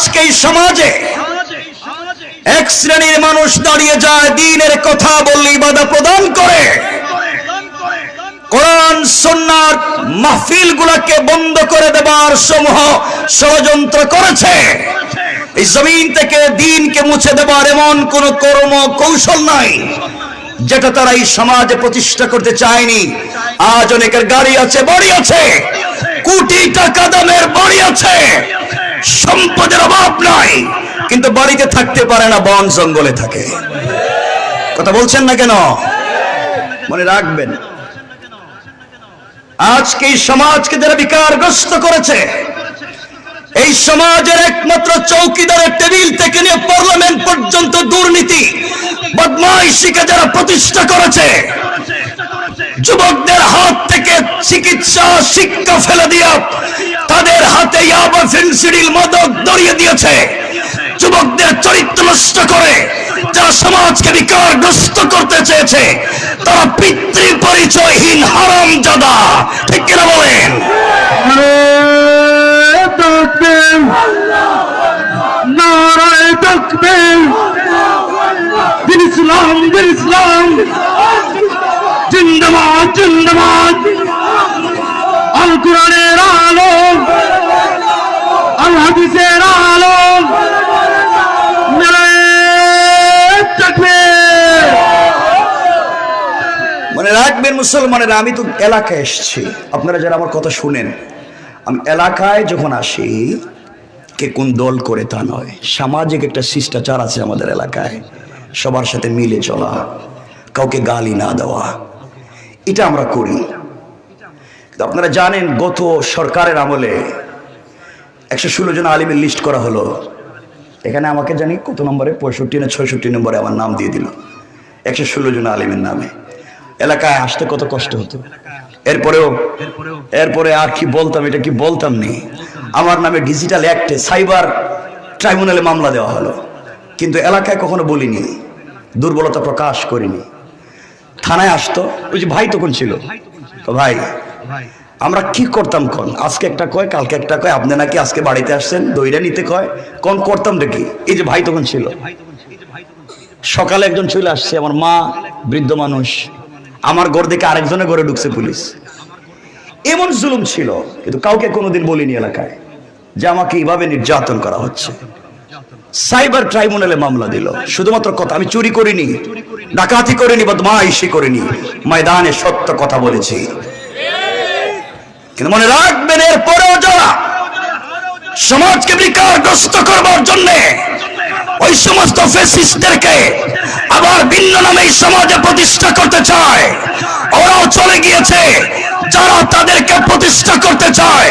আজকে এই সমাজে এক শ্রেণীর মানুষ দাঁড়িয়ে যায়, দ্বীনের কথা বললেই বাধা প্রদান করে, কোরআন সুন্নাহর মাহফিলগুলোকে বন্ধ করে দেবার সমূহ ষড়যন্ত্র করেছে। এই জমিন থেকে দ্বীনকে মুছে দেবার এমন কোন কর্ম কৌশল নাই যেটা তারা এই সমাজে প্রতিষ্ঠা করতে চায়নি। আজ অনেকের গাড়ি আছে, বাড়ি আছে, কোটি টাকা দামের বাড়ি আছে, সম্পদের অভাব নাই, কিন্তু বাড়িতে থাকতে পারে না, বন জঙ্গলে থাকে। কথা বলছেন না কেন? মনে রাখবেন, আজকে এই সমাজকে যারা বিকারগ্রস্ত করেছে, এই সমাজের একমাত্র চৌকিদারের টেবিল থেকে নিয়ে পার্লামেন্ট পর্যন্ত দুর্নীতি বদমাইশিকে যারা প্রতিষ্ঠা করেছে, যুবকদের হাত থেকে চিকিৎসা শিক্ষা ফেলে দিয়া তাদের হাতে ইয়াবা ফেন্সিডিল মাদক ধরিয়ে দিয়েছে, যুবকদের চরিত্র নষ্ট করে যারা সমাজকে বিকারগ্রস্ত করতে চেয়েছে, তারা পিতৃ পরিচয়হীন হারামজাদা। ঠিক কিনা বলেন? নারায়ে তাকবীর, দিন ইসলাম, দিন ইসলাম, জিন্দাবাদ, জিন্দাবাদ। আল কোরআনের আলো, আল হাদিসের আলো, নারায়ে তাকবীর। মনে রাখবেন মুসলমানেরা, আমি তো এলাকায় এসেছি, আপনারা যারা আমার কথা শুনেন, আমি এলাকায় যখন আসি কে কোন দল করে তা নয়, সামাজিক একটা শিষ্টাচার আছে আমাদের এলাকায়, সবার সাথে মিলে চলা, কাউকে গালি না দেওয়া, এটা আমরা করি। আপনারা জানেন গত সরকারের আমলে 116 জন আলিমের লিস্ট করা হলো। এখানে আমাকে জানি কত নম্বরে, 65 না 66 নম্বরে আমার নাম দিয়ে দিল 116 জন আলিমের নামে। এলাকায় আসতে কত কষ্ট হতো, এরপরে আর কি বলতাম, এটা কি বলতাম নি, আমার নামে ডিজিটাল অ্যাক্টে সাইবার ট্রাইব্যুনালে মামলা দেওয়া হলো, কিন্তু এলাকায় কখনো বলিনি, দুর্বলতা প্রকাশ করিনি। থানায় আসতো, ওই যে ভাই তখন ছিল, তো ভাই আমরা কি করতাম কোন, আজকে একটা কয়, কালকে একটা কয়, আপনি নাকি আজকে বাড়িতে আসছেন দইরা নিতে কয়, কোন করতাম দেখি। এই যে ভাই তখন ছিল, সকালে একজন চলে আসছে, আমার মা বৃদ্ধ মানুষ, আমার ঘর থেকে আরেকজনের ঘরে ঢুকছে পুলিশ। এমন জুলুম ছিল, কিন্তু কাউকে কোনোদিন বলিনি এলাকায় যে আমাকে এইভাবে নির্যাতন করা হচ্ছে। সাইবার ট্রাইব্যুনালে মামলা দিল, শুধুমাত্র কথা, আমি চুরি করিনি, ডাকাতি করিনি, বদমাইশি করিনি, ময়দানে সত্য কথা বলেছি। কিন্তু মনে রাখবেন, এরপরেও যারা সমাজকে বিকারগ্রস্ত করবার জন্য ওই সমস্ত ফ্যাসিস্টদেরকে আবার ভিন্ন নামে এই সমাজে প্রতিষ্ঠা করতে চায়, ওরাও চলে গিয়েছে। যারা তাদেরকে প্রতিষ্ঠা করতে চায়,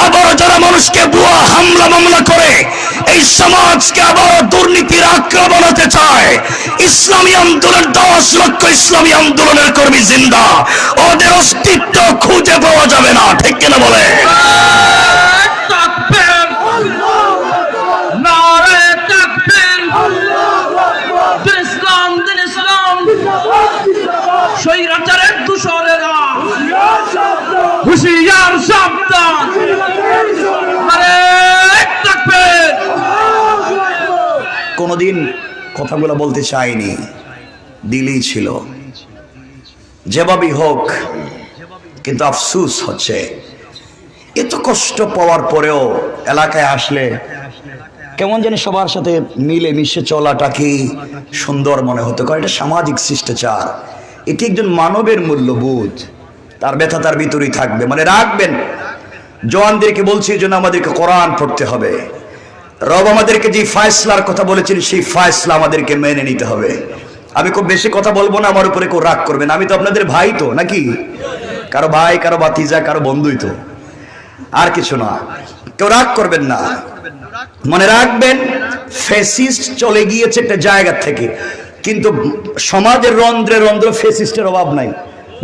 আবার যারা মানুষকে ভুয়া হামলা মামলা করে এই সমাজকে আবার দুর্নীতির আঁকড়া বানাতে চায়, ইসলামী আন্দোলন 10 লক্ষ ইসলামী আন্দোলনের কর্মী জিন্দা, ওদের অস্তিত্ব খুঁজে পাওয়া যাবে না। ঠিক কিনা বলে? স্বৈরাচারের দূষণেরা হুঁশিয়ার সাবধান, নারায়ে তাকবীর। কোনদিন কথাগুলো বলতে চাইনি, দিলেই ছিল, যেভাবেই হোক, কিন্তু আফসোস হচ্ছে এত কষ্ট পাওয়ার পরেও এলাকায় আসলে কেমন জানি সবার সাথে মিলে মিশে চলাটা কি সুন্দর মনে হতো, কারণ এটা সামাজিক শিষ্টাচার, এটি একজন মানবের মূল্যবোধ, তার ব্যথা তার ভিতরেই থাকবে। মানে রাখবেন, জওয়ানদেরকে বলছি এই জন্য আমাদেরকে কোরআন পড়তে হবে, রব আমাদেরকে যে ফায়সলার কথা বলেছেন সেই ফায়সলা আমাদেরকে মেনে নিতে হবে। আমি খুব বেশি কথা বলবো না, আমার উপরে কেউ রাগ করবেন, আমি তো আপনাদের ভাই, তো নাকি কারো ভাই, কারো ভাতিজা, কারো বন্ধুই তো, আর কিছু না, কেউ রাগ করবেন না। মনে রাখবেন, ফ্যাসিস্ট চলে গিয়েছে একটা জায়গা থেকে, কিন্তু সমাজের রন্ধ্রে রন্ধ্র ফ্যাসিস্টের অভাব নাই।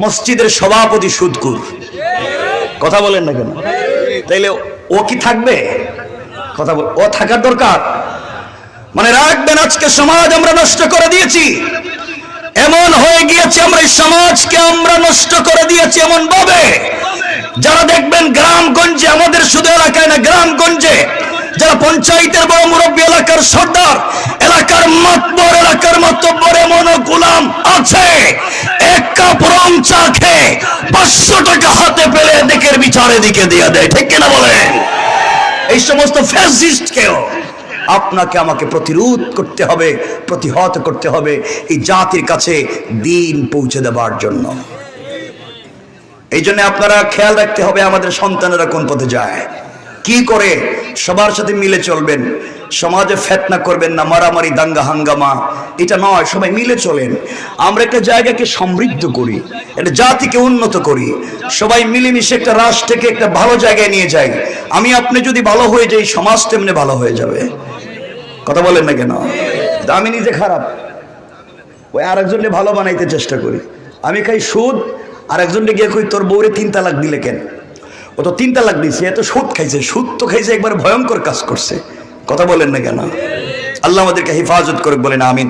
মসজিদের সভাপতি সুদকুর, কথা বলেন না কেন? তাইলে ও কি থাকবে? কথা বল, ও থাকার দরকার। মানে রাখবেন, আজকে সমাজ আমরা নষ্ট করে দিয়েছি, এমন হয়ে গিয়েছে, আমরা এই সমাজকে আমরা নষ্ট করে দিয়েছি এমন ভাবে, যারা দেখবেন গ্রামগঞ্জে, আমাদের শুধু এলাকায় না, গ্রামগঞ্জে যারা পঞ্চায়েতের বড় মুরব্বী, এলাকার সর্দার, এলাকার মাতবর, এলাকার মাতব্বর এমন গোলাম আছে, এক কাপ রং চা খেয়ে 500 টাকা হাতে পেলে এদিকের বিচারে দিকে দিয়ে দেয়, ঠিক কিনা বলেন? এই সমস্ত ফ্যাসিস্টকেও আপনাকে আমাকে প্রতিরোধ করতে হবে, প্রতিহত করতে হবে, এই জাতির কাছে দিন পৌঁছে দেবার জন্য। এই জন্য আপনারা খেয়াল রাখতে হবে আমাদের সন্তানেরা কোন পথে যায়, কি করে। সবার সাথে মিলে চলবেন, সমাজে ফেতনা করবেন না, মারামারি দাঙ্গা হাঙ্গামা এটা নয়, সবাই মিলে চলেন। আমরা একটা জায়গাকে সমৃদ্ধ করি, একটা জাতিকে উন্নত করি, সবাই মিলেমিশে একটা রাষ্ট্রকে একটা ভালো জায়গায় নিয়ে যাই। আমি আপনি যদি ভালো হয়ে যাই, সমাজ তেমনি ভালো হয়ে যাবে। কথা বলেন না কেন? আমি নিজে খারাপ, ওই আরেকজনকে ভালো বানাইতে চেষ্টা করি। আমি খাই সুদ, আর একজনকে গিয়ে কই তোর বউরে 3 তালাক দিলে কেন? ও তো 3 তালাক দিছে, এত সুদ খাইছে, সুদ তো খাইছে, একবার ভয়ঙ্কর কাজ করছে। কথা বলেন না কেন? আল্লাহ আমাদেরকে হেফাজত করে, বলেন আমিন।